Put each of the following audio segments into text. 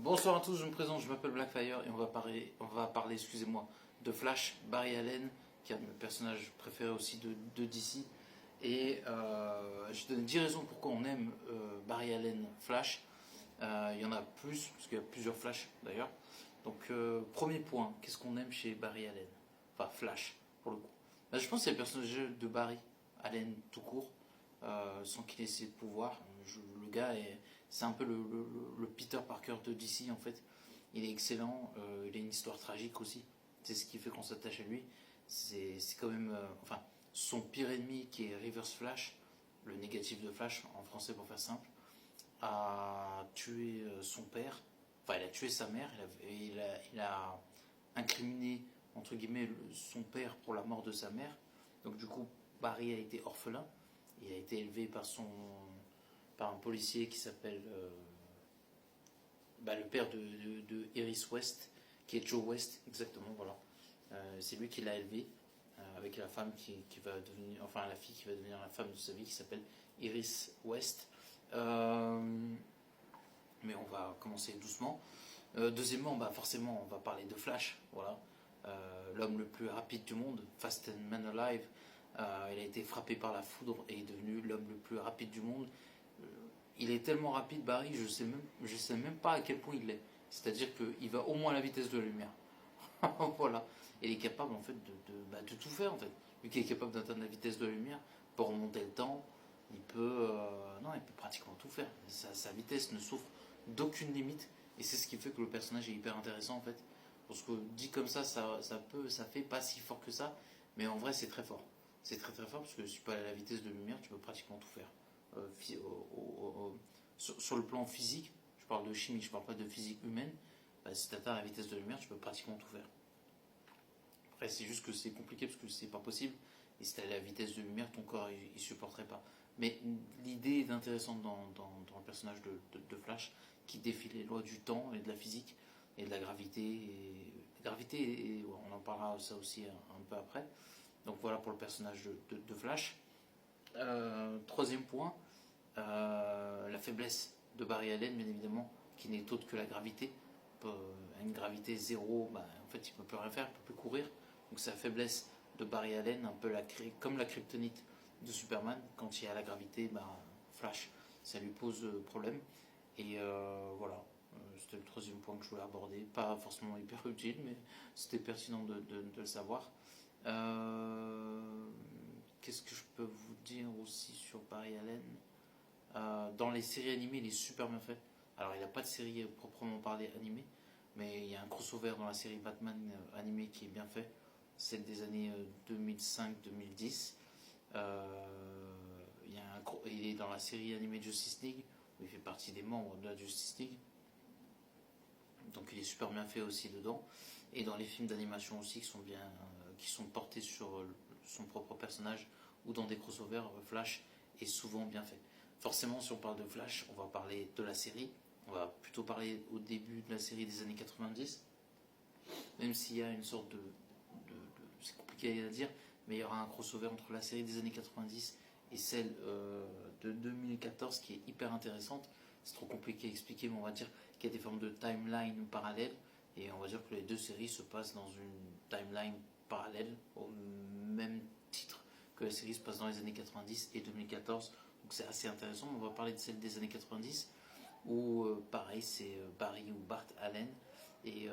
Bonsoir à tous, je me présente, je m'appelle Blackfire et on va parler, excusez-moi, de Flash, Barry Allen, qui est un de mes personnages préférés aussi de DC. Et je donne 10 raisons pourquoi on aime Barry Allen Flash. Il y en a plus, parce qu'il y a plusieurs Flash d'ailleurs. Donc premier point, qu'est-ce qu'on aime chez Barry Allen? Enfin Flash, pour le coup. Je pense que c'est le personnage de Barry Allen tout court, sans qu'il ait ses pouvoirs. Le gars c'est un peu le Peter Parker de DC en fait. Il est excellent, il a une histoire tragique aussi. C'est ce qui fait qu'on s'attache à lui. C'est quand même, enfin, son pire ennemi qui est Reverse Flash, le négatif de Flash en français pour faire simple, a tué son père. Enfin, il a tué sa mère. Il a incriminé entre guillemets son père pour la mort de sa mère. Donc du coup, Barry a été orphelin. Il a été élevé par un policier qui s'appelle le père de Iris West, qui est Joe West, exactement, voilà. C'est lui qui l'a élevé, avec la femme qui va devenir, enfin la fille qui va devenir la femme de sa vie, qui s'appelle Iris West. Mais on va commencer doucement. Deuxièmement, forcément, on va parler de Flash, voilà. L'homme le plus rapide du monde, Fastest Man Alive. Il a été frappé par la foudre et est devenu l'homme le plus rapide du monde. Il est tellement rapide, Barry, je sais même pas à quel point il l'est. C'est-à-dire qu'il va au moins à la vitesse de la lumière. Voilà. Il est capable en fait de tout faire en fait. Lui qui est capable d'atteindre la vitesse de la lumière, pour remonter le temps, il peut, il peut pratiquement tout faire. Sa vitesse ne souffre d'aucune limite et c'est ce qui fait que le personnage est hyper intéressant en fait. Parce que dit comme ça fait pas si fort que ça, mais en vrai c'est très fort. C'est très très fort parce que si tu peux aller à la vitesse de la lumière, tu peux pratiquement tout faire. Sur le plan physique, je parle de chimie, je parle pas de physique humaine. Si tu atteins la vitesse de la lumière, tu peux pratiquement tout faire. Après, c'est juste que c'est compliqué parce que c'est pas possible. Et si tu à la vitesse de lumière, ton corps il supporterait pas. Mais l'idée est intéressante dans le personnage de Flash qui défie les lois du temps et de la physique et de la gravité. Et on en parlera ça aussi un peu après. Donc voilà pour le personnage de Flash. Troisième point, la faiblesse de Barry Allen, bien évidemment, qui n'est autre que la gravité. À une gravité zéro, en fait, il ne peut plus rien faire, il ne peut plus courir. Donc c'est la faiblesse de Barry Allen, un peu comme la kryptonite de Superman. Quand il y a la gravité, Flash, ça lui pose problème. Et voilà, c'était le troisième point que je voulais aborder. Pas forcément hyper utile, mais c'était pertinent de le savoir. Qu'est-ce que je peux vous dire aussi sur Barry Allen? Dans les séries animées, il est super bien fait. Alors, il n'a pas de série proprement parlée animée, mais il y a un crossover dans la série Batman animée qui est bien fait, celle des années 2005-2010. Il est dans la série animée Justice League, où il fait partie des membres de la Justice League. Donc il est super bien fait aussi dedans. Et dans les films d'animation aussi qui sont portés sur son propre personnage ou dans des crossovers, Flash est souvent bien fait. Forcément, si on parle de Flash, on va parler de la série. On va plutôt parler au début de la série des années 90. Même s'il y a une sorte c'est compliqué à dire, mais il y aura un crossover entre la série des années 90 et celle de 2014 qui est hyper intéressante. C'est trop compliqué à expliquer, mais on va dire qu'il y a des formes de timeline parallèles. Et on va dire que les deux séries se passent dans une timeline parallèle, au même titre que la série se passe dans les années 90 et 2014. Donc c'est assez intéressant. On va parler de celle des années 90, où pareil, c'est Barry ou Bart Allen, et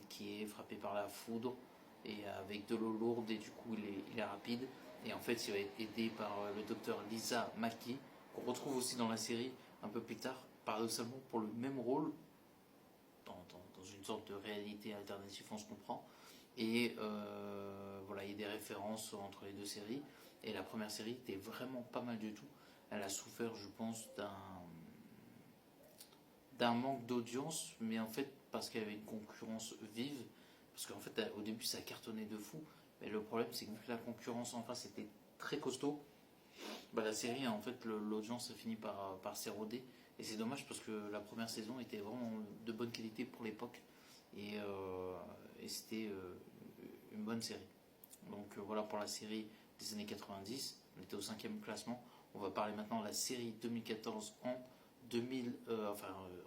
qui est frappé par la foudre, et avec de l'eau lourde, et du coup il est rapide. Et en fait, il va être aidé par le docteur Lisa Mackey, qu'on retrouve aussi dans la série un peu plus tard, paradoxalement pour le même rôle, dans une sorte de réalité alternative, on se comprend. Et voilà, il y a des références entre les deux séries. Et la première série était vraiment pas mal du tout. Elle a souffert, je pense, d'un manque d'audience, mais en fait, parce qu'il y avait une concurrence vive. Parce qu'en fait, au début, ça cartonnait de fou. Mais le problème, c'est que vu que la concurrence en face était très costaud, la série, en fait, l'audience a fini par s'éroder. Et c'est dommage parce que la première saison était vraiment de bonne qualité pour l'époque. Et c'était une bonne série. Donc voilà pour la série des années 90. On était au 5e classement. On va parler maintenant de la série 2014 en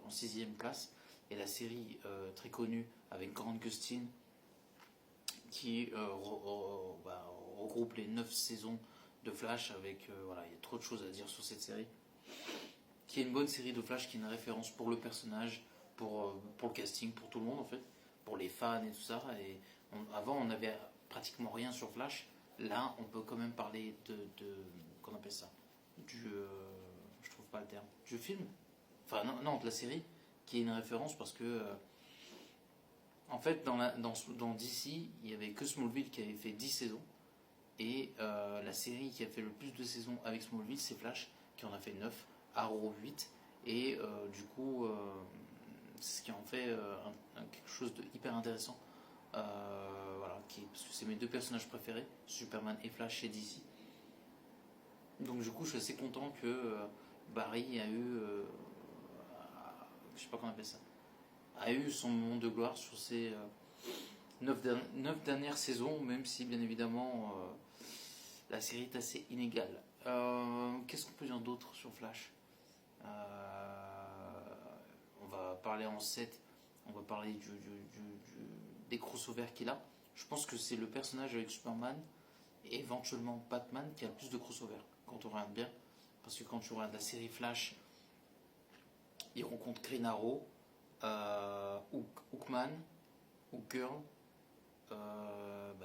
en sixième classe, et la série très connue avec Grant Gustin qui regroupe les 9 saisons de Flash avec voilà, il y a trop de choses à dire sur cette série qui est une bonne série de Flash, qui est une référence pour le personnage, pour le casting, pour tout le monde en fait, pour les fans et tout ça. Et avant, on n'avait pratiquement rien sur Flash. Là, on peut quand même parler qu'on appelle ça, je trouve pas le terme, du film, enfin non, de la série, qui est une référence parce que en fait, dans DC, il n'y avait que Smallville qui avait fait 10 saisons. Et la série qui a fait le plus de saisons avec Smallville, c'est Flash, qui en a fait 9, Arrow 8. Et du coup, c'est ce qui en fait quelque chose de hyper intéressant. Voilà, parce que c'est mes deux personnages préférés, Superman et Flash chez DC. Donc du coup, je suis assez content que Barry a eu, je sais pas comment on appelle ça, a eu son moment de gloire sur ces 9 dernières saisons, même si bien évidemment la série est assez inégale. Qu'est-ce qu'on peut dire d'autre sur Flash? On va parler en 7, on va parler des crossovers qu'il a. Je pense que c'est le personnage avec Superman et éventuellement Batman qui a le plus de crossovers, quand on regarde bien. Parce que quand tu regardes la série Flash, il rencontre Green Arrow, Hookman, Hookgirl,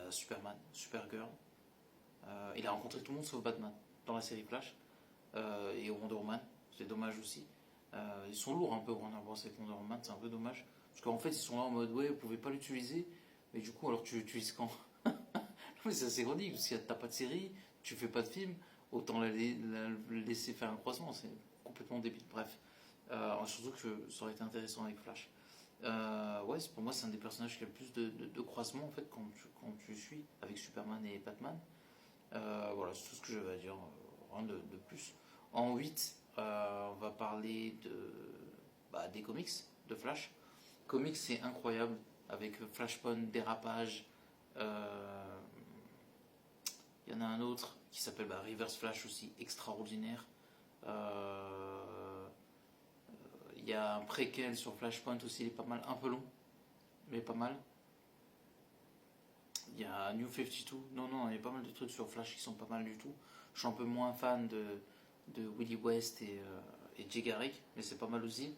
Superman, Supergirl. Il a rencontré tout le monde sauf Batman dans la série Flash, et Wonder Woman. C'est dommage aussi. Ils sont lourds un peu Warner Bros avec Wonder Woman, c'est un peu dommage. Parce qu'en fait, ils sont là en mode ouais, vous pouvez pas l'utiliser, mais du coup, alors tu l'utilises quand? Mais c'est assez ridicule, parce que t'as pas de série, tu fais pas de film, autant la laisser faire un croisement, c'est complètement débile. Bref, surtout que ça aurait été intéressant avec Flash. Ouais, pour moi, c'est un des personnages qui a le plus de croisement en fait quand tu suis avec Superman et Batman. Voilà, c'est tout ce que j'avais à dire, rien de plus. En 8, on va parler des comics de Flash. Comics, c'est incroyable, avec Flashpoint, Dérapage. Il y en a un autre qui s'appelle Reverse Flash aussi, extraordinaire. Il y a un préquel sur Flashpoint aussi, il est pas mal, un peu long, mais pas mal. Il y a New 52, non, il y a pas mal de trucs sur Flash qui sont pas mal du tout. Je suis un peu moins fan de Willie West et Jay Garrick, mais c'est pas mal aussi.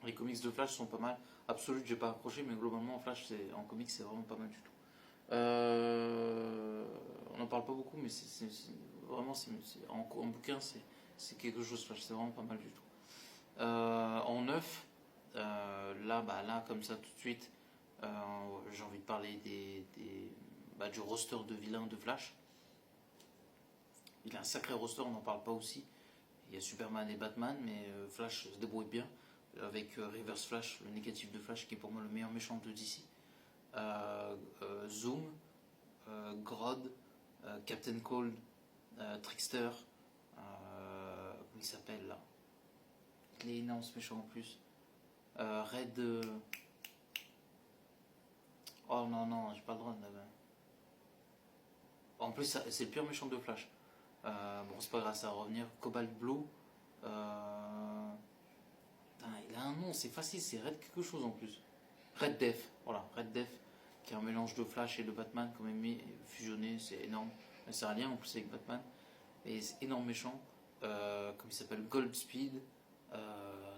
Les comics de Flash sont pas mal. Absolute, j'ai pas accroché, mais globalement, Flash en comics, c'est vraiment pas mal du tout. On n'en parle pas beaucoup, mais vraiment, en bouquin, c'est quelque chose, Flash, c'est vraiment pas mal du tout. En 9, là, comme ça, tout de suite, j'ai envie de parler du roster de vilains de Flash. Il a un sacré roster, on n'en parle pas aussi. Il y a Superman et Batman, mais Flash se débrouille bien. Avec Reverse Flash, le négatif de Flash, qui est pour moi le meilleur méchant de DC. Zoom, Grodd, Captain Cold, Trickster, comment il s'appelle là? Il est énorme ce méchant en plus. Red. Oh non, j'ai pas le droit de. En plus, c'est le pire méchant de Flash. Bon, c'est pas grave, ça va revenir. Cobalt Blue. Il a un nom, c'est facile, c'est Red quelque chose en plus. Red Death, voilà, Red Death, qui est un mélange de Flash et de Batman, quand même fusionné, c'est énorme. Mais c'est un lien en plus avec Batman. Et c'est énorme méchant. Comme il s'appelle, Goldspeed.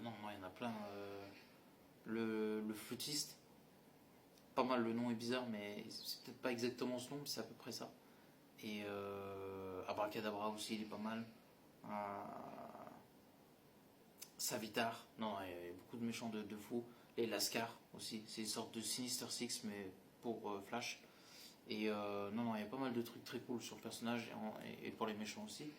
Non, il y en a plein. Le flûtiste. Pas mal, le nom est bizarre, mais c'est peut-être pas exactement ce nom, mais c'est à peu près ça. Et Abracadabra aussi, il est pas mal. Savitar, non, il y a beaucoup de méchants de fous. Et Lascar aussi, c'est une sorte de Sinister Six, mais pour Flash. Et non, il y a pas mal de trucs très cool sur le personnage et pour les méchants aussi.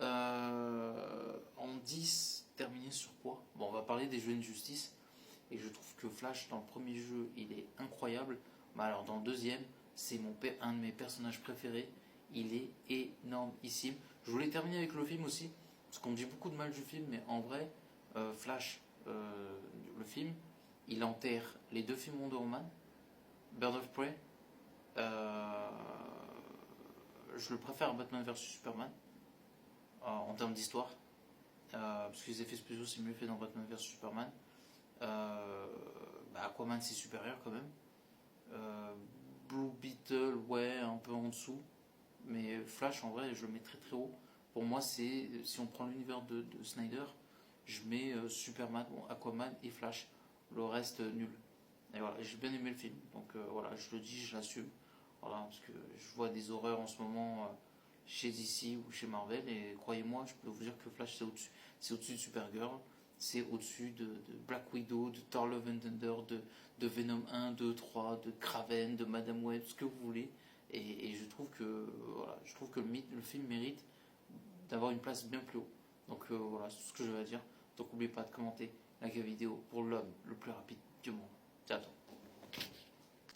En 10, terminé sur quoi? Bon, on va parler des jeux de justice. Et je trouve que Flash, dans le premier jeu, il est incroyable. Mais alors, dans le deuxième, c'est un de mes personnages préférés. Il est énormissime. Je voulais terminer avec le film aussi, parce qu'on me dit beaucoup de mal du film, mais en vrai, Flash, le film, il enterre les deux films Wonder Woman, Bird of Prey. Je le préfère à Batman vs Superman en termes d'histoire. parce que les effets spéciaux c'est mieux fait dans Batman vs Superman. Aquaman c'est supérieur quand même. Blue Beetle, ouais, un peu en dessous. Mais Flash, en vrai, je le mets très très haut. Pour moi, c'est si on prend l'univers de Snyder, je mets Superman, bon, Aquaman et Flash. Le reste, nul. Et voilà, j'ai bien aimé le film. Donc voilà, je le dis, je l'assume. Voilà, parce que je vois des horreurs en ce moment chez DC ou chez Marvel. Et croyez-moi, je peux vous dire que Flash, c'est au-dessus. C'est au-dessus de Supergirl. C'est au-dessus de Black Widow, de Thor Love and Thunder, de Venom 1, 2, 3, de Kraven, de Madame Web, ce que vous voulez. Et je trouve que voilà, je trouve que le film mérite d'avoir une place bien plus haut. Donc voilà, c'est tout ce que je vais dire. Donc n'oubliez pas de commenter, liker la vidéo pour l'homme le plus rapide du monde. C'est à toi.